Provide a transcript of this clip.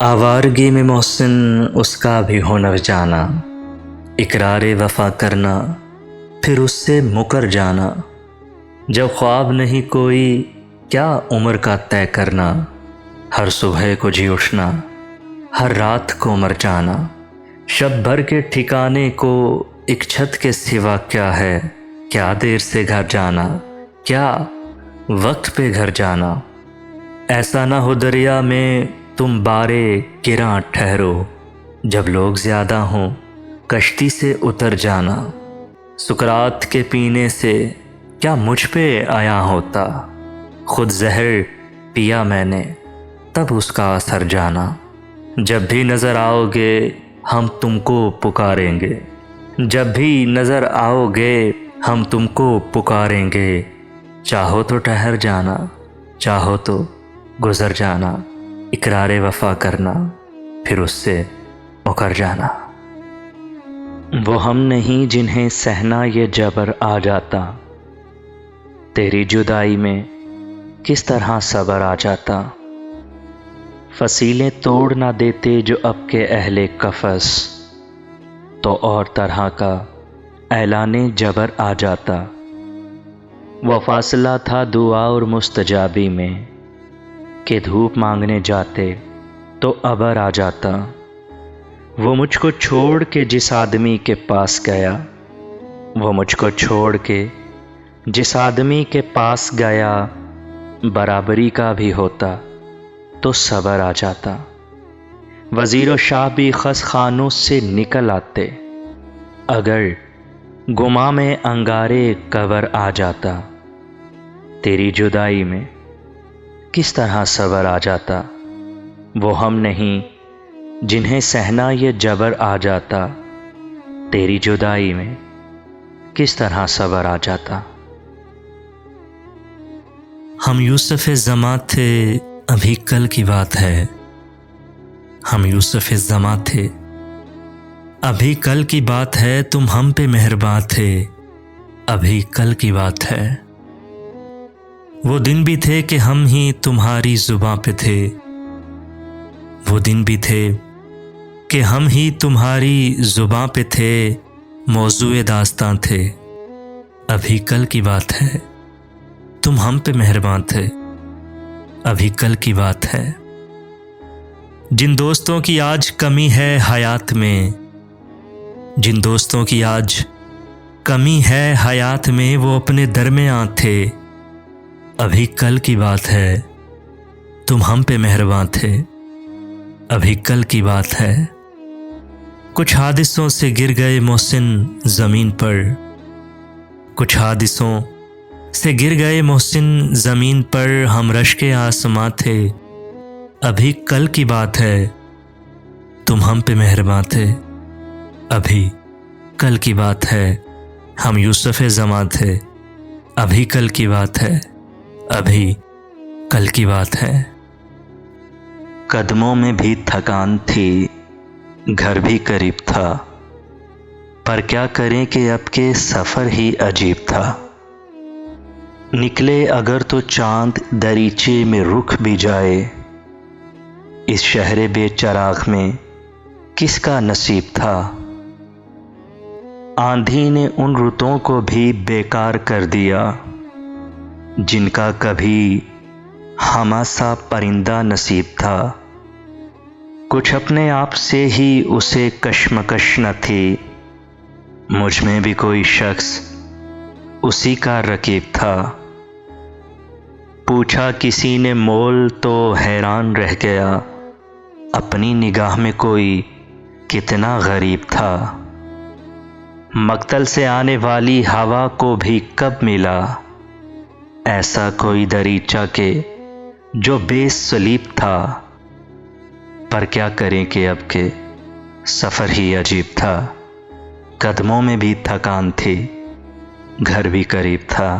आवारगी में मोहसिन उसका भी हुनर जाना, इकरार वफा करना फिर उससे मुकर जाना। जब ख्वाब नहीं कोई क्या उम्र का तय करना, हर सुबह को जी उठना हर रात को मर जाना। शब भर के ठिकाने को एक छत के सिवा क्या है, क्या देर से घर जाना, क्या वक्त पे घर जाना। ऐसा ना हो दरिया में तुम बारे गिरां ठहरो, जब लोग ज़्यादा हों कश्ती से उतर जाना। सुकरात के पीने से क्या मुझ पे आया होता, खुद जहर पिया मैंने तब उसका असर जाना। जब भी नज़र आओगे हम तुमको पुकारेंगे, जब भी नज़र आओगे हम तुमको पुकारेंगे। चाहो तो ठहर जाना, चाहो तो गुज़र जाना, इकरार वफ़ा करना फिर उससे मुकर जाना। वो हम नहीं जिन्हें सहना ये जबर आ जाता, तेरी जुदाई में किस तरह सब्र आ जाता। फसीलें तोड़ ना देते जो अब के अहले कफस, तो और तरह का ऐलाने जबर आ जाता। वो फासला था दुआ और मुस्तजाबी में, कि धूप मांगने जाते तो अबर आ जाता। वो मुझको छोड़ के जिस आदमी के पास गया, वो मुझको छोड़ के जिस आदमी के पास गया, बराबरी का भी होता तो सबर आ जाता। वज़ीर व शाह भी खस खानों से निकल आते, अगर गुमा में अंगारे कबर आ जाता। तेरी जुदाई में किस तरह सबर आ जाता। वो हम नहीं जिन्हें सहना ये जबर आ जाता, तेरी जुदाई में किस तरह सबर आ जाता। हम यूसुफ़ ज़मा थे अभी कल की बात है, हम यूसुफ़ ज़मा थे अभी कल की बात है। तुम हम पे मेहरबान थे अभी कल की बात है। वो दिन भी थे कि हम ही तुम्हारी ज़ुबां पे थे, वो दिन भी थे कि हम ही तुम्हारी ज़ुबां पे थे। मौज़ूए दास्तां थे अभी कल की बात है। तुम हम पे मेहरबान थे अभी कल की बात है। जिन दोस्तों की आज कमी है हयात में, जिन दोस्तों की आज कमी है हयात में, वो अपने दरमियां थे अभी कल की बात है। तुम हम पे मेहरबान थे अभी कल की बात है। कुछ हादिसों से गिर गए मोहसिन ज़मीन पर, कुछ हादिसों से गिर गए मोहसिन ज़मीन पर। हम रश्के आसमां थे अभी कल की बात है। तुम हम पे मेहरबान थे अभी कल की बात है। हम यूसुफ़ ज़मा थे अभी कल की बात है, अभी कल की बात है। कदमों में भी थकान थी, घर भी करीब था, पर क्या करें कि अब के सफ़र ही अजीब था। निकले अगर तो चांद दरीचे में रुक भी जाए, इस शहरे बेचराग में किसका नसीब था। आंधी ने उन रुतों को भी बेकार कर दिया, जिनका कभी हमासा परिंदा नसीब था। कुछ अपने आप से ही उसे कश्मकश न थी, मुझ में भी कोई शख्स उसी का रकीब था। पूछा किसी ने मोल तो हैरान रह गया, अपनी निगाह में कोई कितना गरीब था। मक्तल से आने वाली हवा को भी कब मिला, ऐसा कोई दरीचा के जो बेसलीब था। पर क्या करें कि अब के सफ़र ही अजीब था। कदमों में भी थकान थी, घर भी करीब था।